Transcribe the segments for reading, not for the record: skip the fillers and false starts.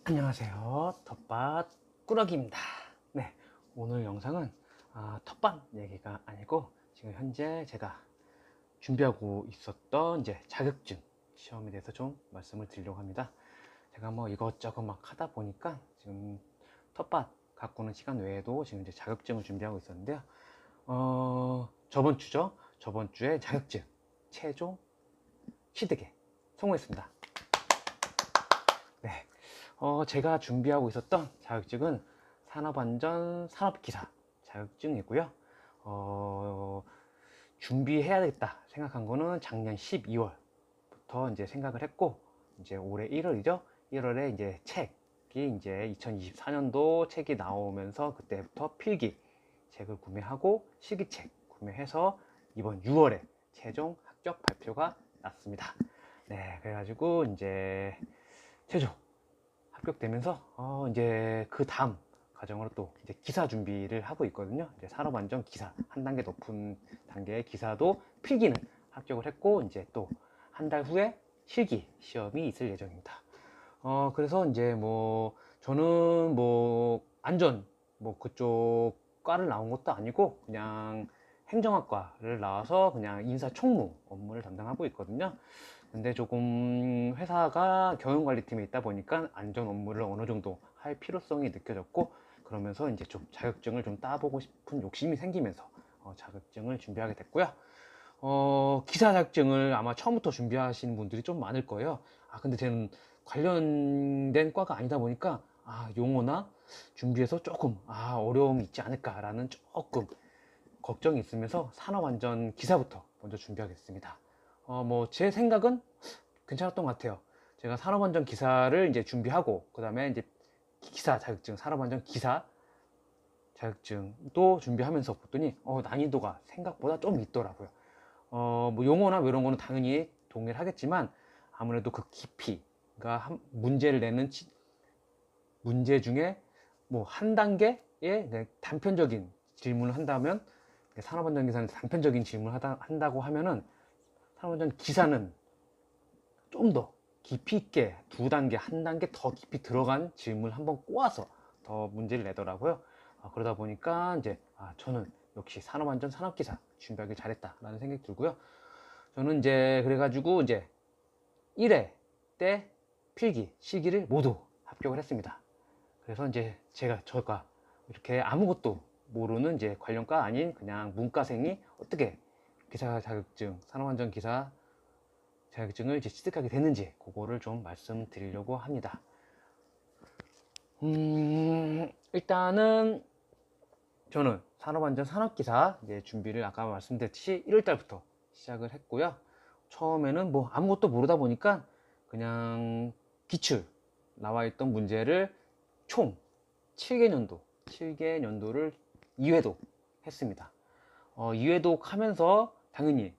안녕하세요. 텃밭 꾸러기입니다. 네, 오늘 영상은 텃밭 얘기가 아니고 지금 현재 제가 준비하고 있었던 이제 자격증 시험에 대해서 좀 말씀을 드리려고 합니다. 제가 뭐 이것저것 막 하다 보니까 지금 텃밭 가꾸는 시간 외에도 지금 이제 자격증을 준비하고 있었는데요. 저번 주죠. 저번 주에 자격증 최종 취득에 성공했습니다. 네. 제가 준비하고 있었던 자격증은 산업안전 산업기사 자격증이고요. 준비해야겠다 생각한 거는 작년 12월부터 이제 생각을 했고, 이제 올해 1월이죠. 1월에 이제 책이 이제 2024년도 책이 나오면서 그때부터 필기 책을 구매하고 실기책 구매해서 이번 6월에 최종 합격 발표가 났습니다. 네, 그래가지고 이제 최종 합격되면서 이제 그 다음 과정으로 또 이제 기사 준비를 하고 있거든요. 이제 산업안전 기사 한 단계 높은 단계의 기사도 필기는 합격을 했고, 이제 또 한 달 후에 실기 시험이 있을 예정입니다. 그래서 이제 뭐 저는 뭐 안전 뭐 그쪽 과를 나온 것도 아니고 그냥 행정학과를 나와서 그냥 인사총무 업무를 담당하고 있거든요. 근데 조금 회사가 경영관리팀에 있다 보니까 안전 업무를 어느 정도 할 필요성이 느껴졌고, 그러면서 이제 좀 자격증을 좀 따보고 싶은 욕심이 생기면서 자격증을 준비하게 됐고요. 기사 자격증을 아마 처음부터 준비하시는 분들이 좀 많을 거예요. 근데 저는 관련된 과가 아니다 보니까 용어나 준비해서 조금 어려움이 있지 않을까라는 조금 걱정이 있으면서 산업안전 기사부터 먼저 준비하겠습니다. 뭐 제 생각은 괜찮았던 것 같아요. 제가 산업안전 기사를 이제 준비하고 그 다음에 이제 기사 자격증, 산업안전 기사 자격증도 준비하면서 봤더니 난이도가 생각보다 좀 있더라고요. 뭐 용어나 뭐 이런 거는 당연히 동의를 하겠지만 아무래도 그 깊이가 문제를 내는 문제 중에 뭐 한 단계의 단편적인 질문을 한다면, 산업안전 기사는 단편적인 질문을 한다고 하면은 산업안전 기사는 좀 더 깊이 있게 두 단계, 한 단계 더 깊이 들어간 질문을 한번 꼬아서 더 문제를 내더라고요. 그러다 보니까 이제 저는 역시 산업안전 산업기사 준비하기 잘했다라는 생각이 들고요. 저는 이제 그래가지고 이제 1회 때 필기, 실기를 모두 합격을 했습니다. 그래서 이제 저가 이렇게 아무것도 모르는 이제 관련과 아닌 그냥 문과생이 어떻게 기사 자격증, 산업안전 기사 자격증을 이제 취득하게 됐는지 그거를 좀 말씀드리려고 합니다. 일단은 저는 산업안전 산업기사 이제 준비를 아까 말씀드렸듯이 1월달부터 시작을 했고요. 처음에는 뭐 아무것도 모르다 보니까 그냥 기출 나와 있던 문제를 총 7개년도를 2회독 했습니다. 2회독 하면서 당연히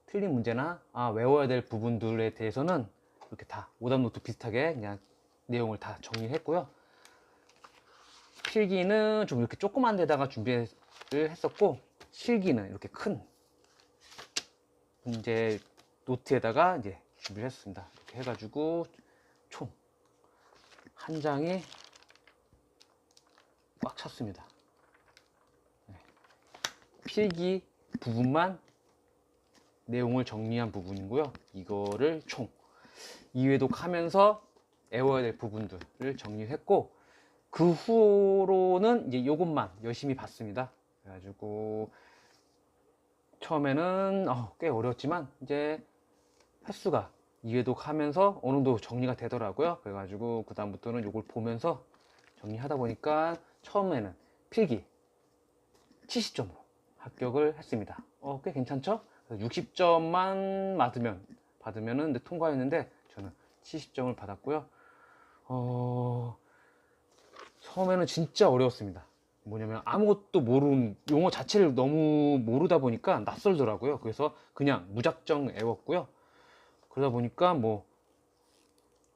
틀린 문제나 외워야 될 부분들에 대해서는 이렇게 다 오답노트 비슷하게 그냥 내용을 다 정리했고요. 필기는 좀 이렇게 조그만 데다가 준비를 했었고, 실기는 이렇게 큰 문제 노트에다가 이제 준비를 했습니다. 이렇게 해가지고 총 한 장이 꽉 찼습니다. 필기 부분만 내용을 정리한 부분이고요. 이거를 총 2회독 하면서 외워야 될 부분들을 정리했고, 그 후로는 이제 요것만 열심히 봤습니다. 그래가지고 처음에는 꽤 어려웠지만 이제 횟수가 2회독 하면서 어느 정도 정리가 되더라고요. 그래가지고 그 다음부터는 요걸 보면서 정리하다 보니까 처음에는 필기 70점으로 합격을 했습니다. 꽤 괜찮죠? 60점만 받으면은 통과했는데 저는 70점을 받았고요. 처음에는 진짜 어려웠습니다. 뭐냐면 아무것도 모르는 용어 자체를 너무 모르다 보니까 낯설더라고요. 그래서 그냥 무작정 외웠고요. 그러다 보니까 뭐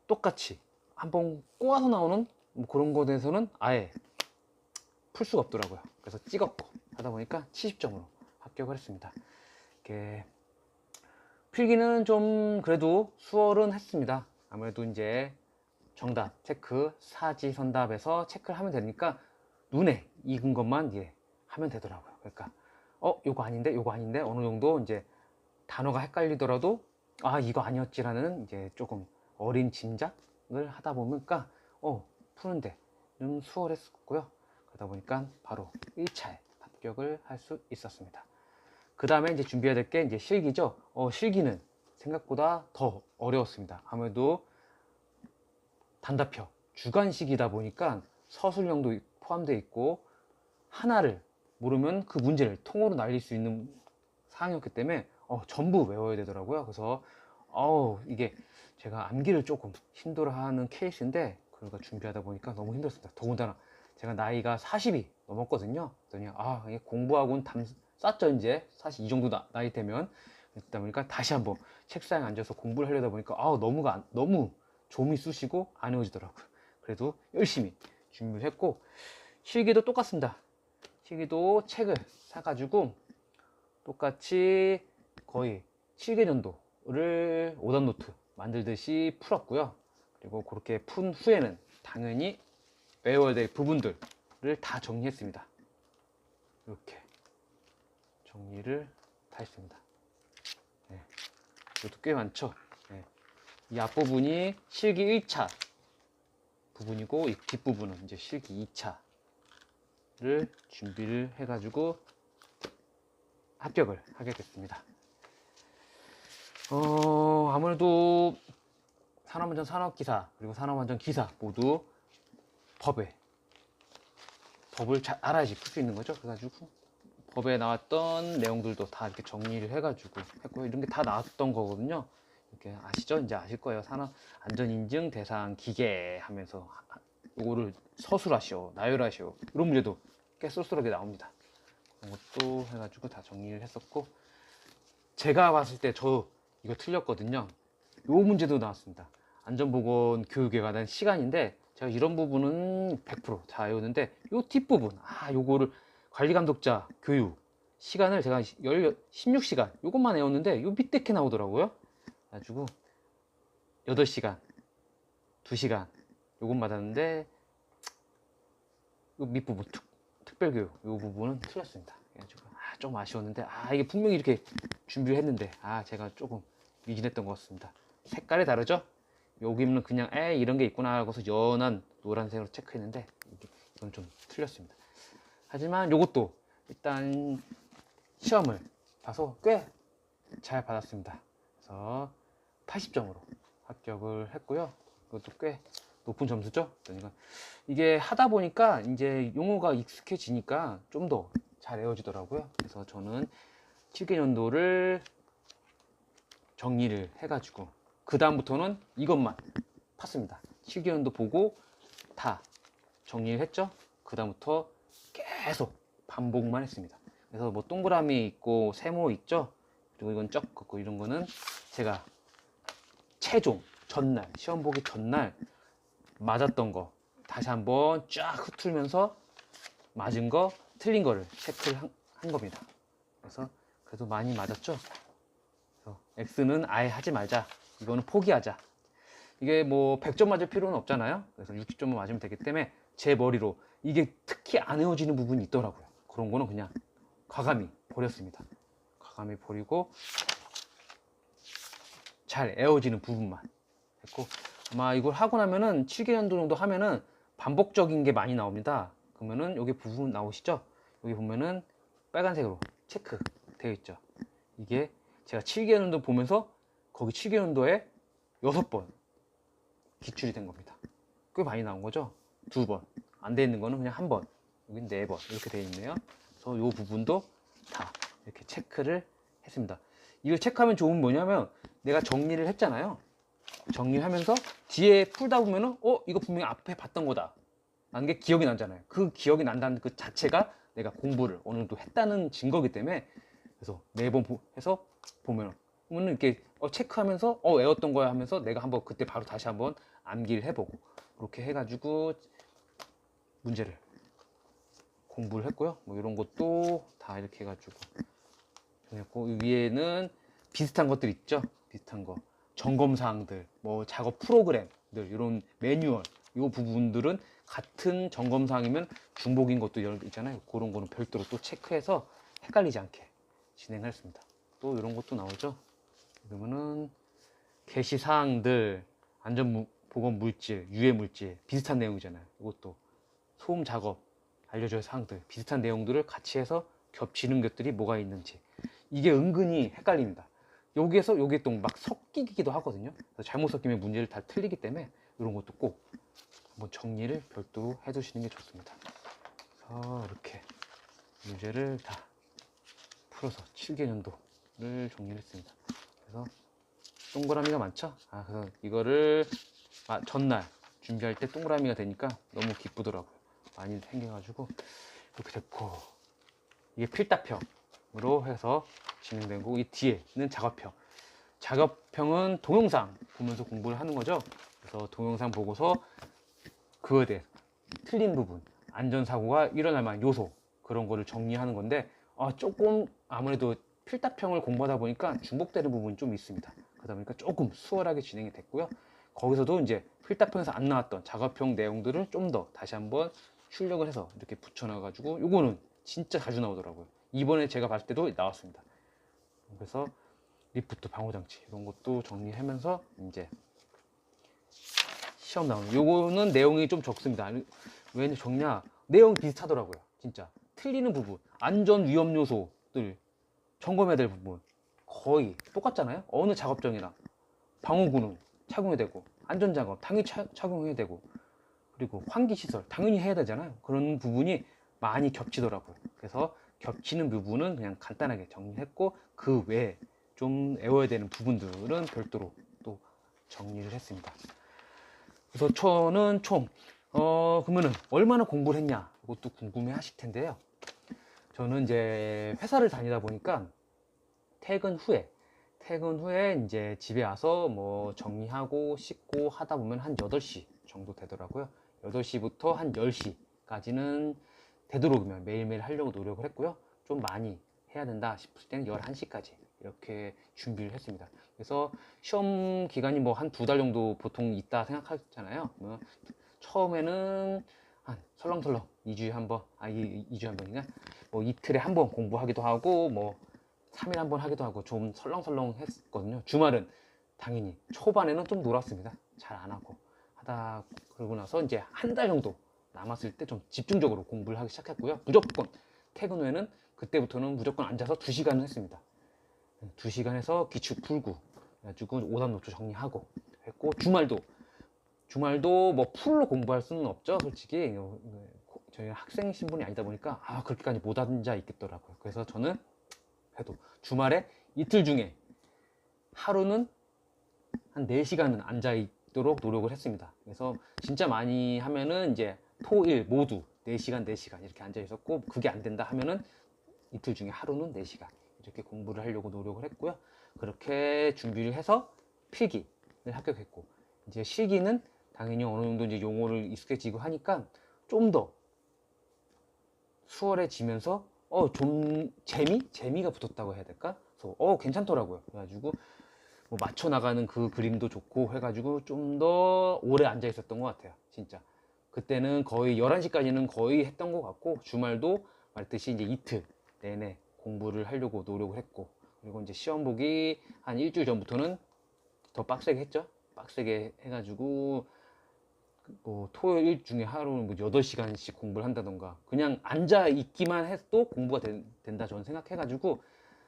똑같이 한번 꼬아서 나오는 뭐 그런 거에 대해서는 아예 풀 수가 없더라고요. 그래서 찍었고 하다 보니까 70점으로 합격을 했습니다. 이렇게 필기는 좀 그래도 수월은 했습니다. 아무래도 이제 정답 체크, 사지선답에서 체크를 하면 되니까 눈에 익은 것만 하면 되더라고요. 그러니까 요거 아닌데 요거 아닌데 어느 정도 이제 단어가 헷갈리더라도 아 이거 아니었지라는 이제 조금 어린 짐작을 하다 보니까 푸는데 좀 수월했었고요. 그러다 보니까 바로 1차에 합격을 할 수 있었습니다. 그 다음에 이제 준비해야 될 게 이제 실기죠. 실기는 생각보다 더 어려웠습니다. 아무래도 단답형 주관식이다 보니까 서술형도 포함되어 있고 하나를 모르면 그 문제를 통으로 날릴 수 있는 사항이었기 때문에 전부 외워야 되더라고요. 그래서 이게 제가 암기를 조금 힘들어하는 케이스인데 그러니까 준비하다 보니까 너무 힘들었습니다. 더군다나 제가 나이가 40이 넘었거든요. 그랬더니 이게 공부하고는 쌌죠. 이제 사실 이 정도 나이 되면. 그러다 보니까 다시 한번 책상에 앉아서 공부를 하려다 보니까 너무 좀이 쑤시고 안 외워지더라고요. 그래도 열심히 준비를 했고 실기도 똑같습니다. 실기도 책을 사가지고 똑같이 거의 실기연도를 오답노트 만들듯이 풀었고요. 그리고 그렇게 푼 후에는 당연히 외워야 될 부분들을 다 정리했습니다. 이렇게 정리를 다 했습니다. 이것도 꽤 많죠. 이 앞부분이 실기 1차 부분이고 이 뒷부분은 이제 실기 2차를 준비를 해가지고 합격을 하게 됐습니다. 아무래도 산업안전 산업기사 그리고 산업안전 기사 모두 법을 잘 알아야지 풀 수 있는 거죠. 그래가지고 법에 나왔던 내용들도 다 이렇게 정리를 해가지고 했고요. 이런 게 다 나왔던 거거든요. 이렇게 아시죠? 이제 아실 거예요. 산업안전인증 대상 기계 하면서 요거를 서술하시오, 나열하시오 이런 문제도 꽤 쏠쏠하게 나옵니다. 그런 것도 해가지고 다 정리를 했었고 제가 봤을 때 저 이거 틀렸거든요. 요 문제도 나왔습니다. 안전보건 교육에 관한 시간인데 제가 이런 부분은 100%다 외우는데 요 뒷부분 요거를 관리감독자 교육 시간을 제가 16시간 요것만 외웠는데 요 밑에 게 나오더라고요. 그래가지고 8시간 2시간 요것 맞았는데 요 밑부분 특별교육 요 부분은 틀렸습니다. 그래가지고 좀 아쉬웠는데 이게 분명히 이렇게 준비를 했는데 제가 조금 미진했던 것 같습니다. 색깔이 다르죠? 여기는 그냥 이런 게 있구나 하고서 연한 노란색으로 체크했는데 이건 좀 틀렸습니다. 하지만 요것도 일단 시험을 봐서 꽤 잘 받았습니다. 그래서 80점으로 합격을 했고요. 이것도 꽤 높은 점수죠. 그러니까 이게 하다 보니까 이제 용어가 익숙해지니까 좀 더 잘 외워지더라고요. 그래서 저는 7개년도를 정리를 해가지고 그 다음부터는 이것만 팠습니다. 7개년도 보고 다 정리를 했죠. 그 다음부터 계속 반복만 했습니다. 그래서 뭐 동그라미 있고 세모 있죠. 그리고 이건 쩍 긋고 이런 거는 제가 최종 전날 시험 보기 전날 맞았던 거 다시 한번 쫙 훑으면서 맞은 거 틀린 거를 체크를 한 겁니다. 그래서 그래도 많이 맞았죠. 그래서 X는 아예 하지 말자, 이거는 포기하자. 이게 뭐 100점 맞을 필요는 없잖아요. 그래서 60점만 맞으면 되기 때문에 제 머리로 이게 특히 안 외워지는 부분이 있더라고요. 그런 거는 그냥 과감히 버렸습니다. 과감히 버리고 잘 외워지는 부분만 했고, 아마 이걸 하고 나면은 7개년도 정도 하면은 반복적인 게 많이 나옵니다. 그러면은 여기 부분 나오시죠? 여기 보면은 빨간색으로 체크 되어 있죠. 이게 제가 7개년도 보면서 거기 7개년도에 6번 기출이 된 겁니다. 꽤 많이 나온 거죠? 2번. 안 돼 있는 거는 그냥 1번. 여긴 4번. 이렇게 되어 있네요. 그래서 이 부분도 다 이렇게 체크를 했습니다. 이걸 체크하면 좋은 뭐냐면 내가 정리를 했잖아요. 정리를 하면서 뒤에 풀다 보면은 이거 분명히 앞에 봤던 거다 라는 게 기억이 나잖아요. 그 기억이 난다는 그 자체가 내가 공부를 어느 정도 했다는 증거이기 때문에 그래서 매번 해서 보면은 이렇게 체크하면서 외웠던 거야 하면서 내가 한번 그때 바로 다시 한번 암기를 해보고 그렇게 해가지고 문제를 공부를 했고요. 뭐 이런 것도 다 이렇게 해가지고 정했고, 위에는 비슷한 것들 있죠. 비슷한 거 점검 사항들, 뭐 작업 프로그램들, 이런 매뉴얼, 이 부분들은 같은 점검 사항이면 중복인 것도 있잖아요. 그런 거는 별도로 또 체크해서 헷갈리지 않게 진행했습니다. 또 이런 것도 나오죠. 그러면은 게시 사항들, 안전 보건 물질, 유해 물질 비슷한 내용이잖아요. 이것도 소음 작업 알려줘야 사항들 비슷한 내용들을 같이 해서 겹치는 것들이 뭐가 있는지, 이게 은근히 헷갈립니다. 여기에서 여기에 또 막 섞이기도 하거든요. 잘못 섞이면 문제를 다 틀리기 때문에 이런 것도 꼭 한번 정리를 별도로 해 두시는 게 좋습니다. 그래서 이렇게 문제를 다 풀어서 7개년도를 정리를 했습니다. 그래서 동그라미가 많죠? 그래서 이거를 전날 준비할 때 동그라미가 되니까 너무 기쁘더라고요. 많이 생겨가지고 이렇게 됐고, 이게 필답형으로 해서 진행되고, 이 뒤에는 작업형. 작업형은 동영상 보면서 공부를 하는 거죠. 그래서 동영상 보고서 그거에 대해 틀린 부분, 안전사고가 일어날 만한 요소, 그런 거를 정리하는 건데, 조금 아무래도 필답형을 공부하다 보니까 중복되는 부분이 좀 있습니다. 그러다 보니까 조금 수월하게 진행이 됐고요. 거기서도 이제 필답형에서 안 나왔던 작업형 내용들을 좀 더 다시 한번 출력을 해서 이렇게 붙여놔가지고, 요거는 진짜 자주 나오더라고요. 이번에 제가 봤을 때도 나왔습니다. 그래서 리프트 방호장치 이런 것도 정리하면서 이제 시험 나오는, 요거는 내용이 좀 적습니다. 왜 적냐, 내용이 비슷하더라고요. 진짜 틀리는 부분, 안전 위험 요소들 점검해야 될 부분 거의 똑같잖아요. 어느 작업장이나 방호구는 착용해야 되고, 안전장갑 당연히 착용해야 되고, 그리고 환기시설 당연히 해야 되잖아요. 그런 부분이 많이 겹치더라고요. 그래서 겹치는 부분은 그냥 간단하게 정리했고, 그 외에 좀 외워야 되는 부분들은 별도로 또 정리를 했습니다. 그래서 저는 총 그러면은 얼마나 공부를 했냐, 이것도 궁금해 하실 텐데요. 저는 이제 회사를 다니다 보니까 퇴근 후에 이제 집에 와서 뭐 정리하고 씻고 하다 보면 한 8시 정도 되더라고요. 8시부터 한 10시까지는 되도록이면 매일매일 하려고 노력을 했고요. 좀 많이 해야 된다 싶을 때는 11시까지 이렇게 준비를 했습니다. 그래서 시험 기간이 뭐 한 2달 정도 보통 있다 생각하잖아요. 처음에는 한 설렁설렁 2주에 한 번, 2주에 한 번인가? 뭐 이틀에 한 번 공부하기도 하고, 뭐 3일 한 번 하기도 하고, 좀 설렁설렁 했거든요. 주말은 당연히 초반에는 좀 놀았습니다. 잘 안 하고 하다, 그러고 나서 이제 한 달 정도 남았을 때 좀 집중적으로 공부를 하기 시작했고요. 무조건 퇴근 후에는, 그때부터는 무조건 앉아서 2시간을 했습니다. 2시간 해서 기출 풀고 그래가지고 오답 노트 정리하고 했고, 주말도 뭐 풀로 공부할 수는 없죠, 솔직히. 저희 학생 신분이 아니다 보니까 그렇게까지 못 앉아 있겠더라고요. 그래서 저는 그래도 주말에 이틀 중에 하루는 한 4시간은 앉아 있도록 노력을 했습니다. 그래서 진짜 많이 하면은 이제 토일 모두 4시간 이렇게 앉아 있었고, 그게 안 된다 하면은 이틀 중에 하루는 4시간 이렇게 공부를 하려고 노력을 했고요. 그렇게 준비를 해서 필기를 합격했고, 이제 실기는 당연히 어느 정도 이제 용어를 익숙해지고 하니까 좀 더 수월해지면서 좀 재미가 붙었다고 해야 될까? 그래서 괜찮더라고요. 그래가지고 뭐 맞춰 나가는 그 그림도 좋고 해가지고 좀 더 오래 앉아 있었던 것 같아요. 진짜 그때는 거의 11시까지는 거의 했던 것 같고, 주말도 말했듯이 이제 이틀 내내 공부를 하려고 노력을 했고, 그리고 이제 시험 보기 한 일주일 전부터는 더 빡세게 했죠. 빡세게 해가지고 뭐 토요일 중에 하루는 뭐 8시간씩 공부를 한다던가, 그냥 앉아 있기만 해도 공부가 된다 저는 생각해가지고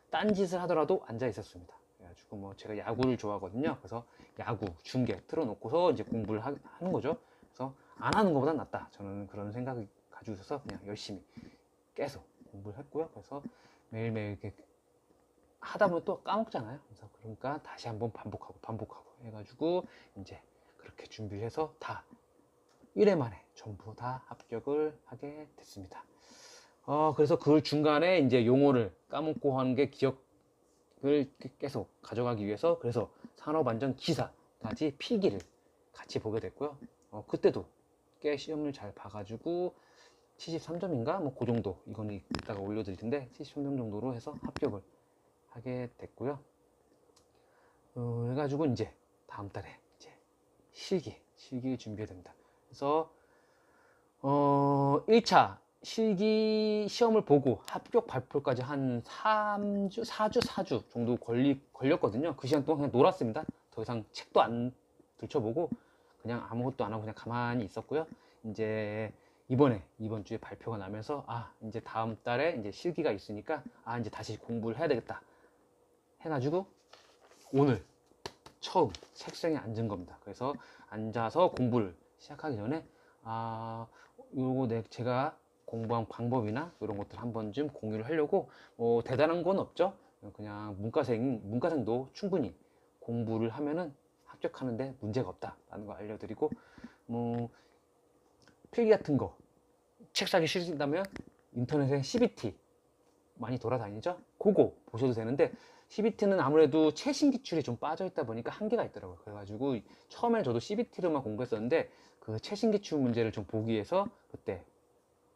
딴짓을 하더라도 앉아 있었습니다. 그래가지고 뭐 제가 야구를 좋아하거든요. 그래서 야구 중계 틀어놓고서 이제 공부를 하는 거죠. 그래서 안 하는 것보다 낫다, 저는 그런 생각을 가지고 있어서 그냥 열심히 계속 공부를 했고요. 그래서 매일매일 이렇게 하다 보면 또 까먹잖아요. 그래서 그러니까 다시 한번 반복하고 해가지고 이제 그렇게 준비를 해서 다 1회 만에 전부 다 합격을 하게 됐습니다. 그래서 그 중간에 이제 용어를 까먹고 하는 게 기억을 계속 가져가기 위해서, 그래서 산업안전 기사까지 필기를 같이 보게 됐고요. 그때도 꽤 시험을 잘 봐가지고 73점인가? 뭐 그 정도, 이거는 이따가 올려드릴 텐데 73점 정도로 해서 합격을 하게 됐고요. 해가지고 이제 다음 달에 이제 실기 준비해야 됩니다. 그래서 1차 실기 시험을 보고 합격 발표까지 한 4주 정도 걸렸거든요. 그 시간 동안 그냥 놀았습니다. 더 이상 책도 안 들춰보고 그냥 아무것도 안 하고 그냥 가만히 있었고요. 이제 이번 주에 발표가 나면서 이제 다음 달에 이제 실기가 있으니까 이제 다시 공부를 해야 되겠다 해가지고 오늘 처음 책상에 앉은 겁니다. 그래서 앉아서 공부를 시작하기 전에 제가 공부한 방법이나 이런 것들 한번 좀 공유를 하려고, 대단한 건 없죠. 그냥 문과생도 충분히 공부를 하면은 합격하는데 문제가 없다라는 거 알려드리고, 필기 같은 거 책 사기 싫으신다면 인터넷에 CBT 많이 돌아다니죠. 그거 보셔도 되는데, CBT는 아무래도 최신 기출이 좀 빠져 있다 보니까 한계가 있더라고요. 그래가지고 처음엔 저도 CBT로만 공부했었는데 그 최신 기출 문제를 좀 보기 위해서 그때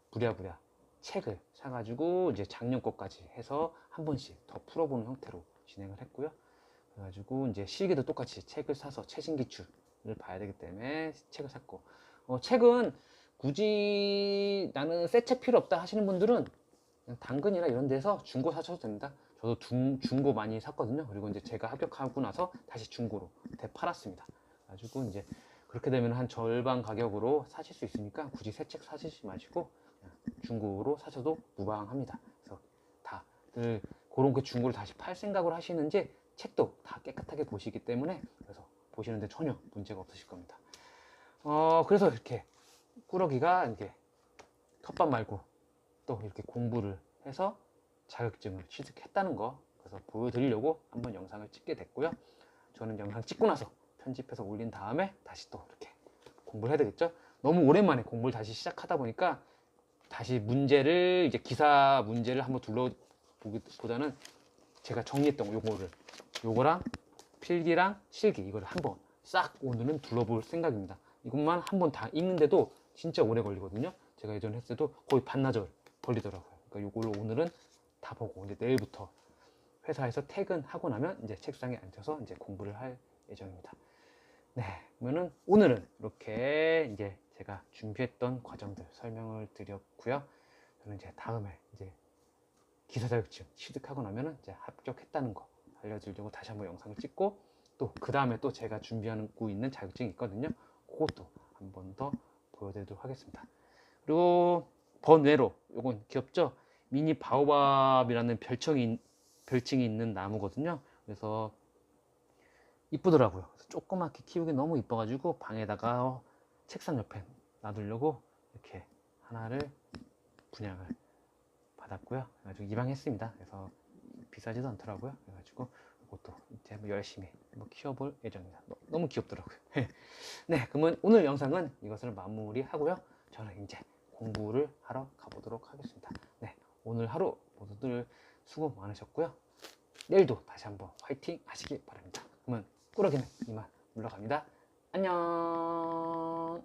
부랴부랴 책을 사가지고 이제 작년 거까지 해서 한 번씩 더 풀어보는 형태로 진행을 했고요. 그래가지고 이제 실기도 똑같이 책을 사서 최신 기출을 봐야 되기 때문에 책을 샀고, 책은 굳이 나는 새 책 필요 없다 하시는 분들은 그냥 당근이나 이런 데서 중고 사셔도 됩니다. 저도 중고 많이 샀거든요. 그리고 이제 제가 합격하고 나서 다시 중고로 되팔았습니다. 그래가지고 이제 그렇게 되면 한 절반 가격으로 사실 수 있으니까 굳이 새 책 사시지 마시고 그냥 중고로 사셔도 무방합니다. 그래서 다들 그런 그 중고를 다시 팔 생각을 하시는지 책도 다 깨끗하게 보시기 때문에, 그래서 보시는데 전혀 문제가 없으실 겁니다. 그래서 이렇게 꾸러기가 이렇게 텃밭 말고 또 이렇게 공부를 해서 자격증을 취득했다는 거, 그래서 보여드리려고 한번 영상을 찍게 됐고요. 저는 영상 찍고 나서 편집해서 올린 다음에 다시 또 이렇게 공부를 해야 되겠죠. 너무 오랜만에 공부를 다시 시작하다 보니까 다시 이제 기사 문제를 한번 둘러보기보다는 제가 정리했던 요거랑 필기랑 실기 이거를 한번 싹 오늘은 둘러볼 생각입니다. 이것만 한번 다 읽는데도 진짜 오래 걸리거든요. 제가 예전에 했을 때도 거의 반나절 걸리더라고요. 그러니까 요걸로 오늘은 다 보고 이제 내일부터 회사에서 퇴근하고 나면 이제 책상에 앉아서 이제 공부를 할 예정입니다. 네, 그러면은 오늘은 이렇게 이제 제가 준비했던 과정들 설명을 드렸고요. 저는 이제 다음에 이제 기사 자격증 취득하고 나면은 이제 합격했다는 거 알려드리려고 다시 한번 영상을 찍고, 또 그 다음에 또 제가 준비하고 있는 자격증이 있거든요. 그것도 한 번 더 보여드리도록 하겠습니다. 그리고 번외로 요건 귀엽죠? 미니 바오밥이라는 별칭이 있는 나무거든요. 그래서 이쁘더라고요. 그래서 조그맣게 키우기 너무 이뻐가지고 방에다가 책상 옆에 놔두려고 이렇게 하나를 분양을 받았고요. 그래가지고 입양했습니다. 그래서 비싸지도 않더라고요. 그래가지고 이것도 이제 한번 열심히 한번 키워볼 예정입니다. 너무 귀엽더라고요. 네, 그러면 오늘 영상은 이것을 마무리하고요. 저는 이제 공부를 하러 가보도록 하겠습니다. 네, 오늘 하루 모두들 수고 많으셨고요. 내일도 다시 한번 화이팅 하시기 바랍니다. 그러면 꾸러기는 이만 물러갑니다. 안녕.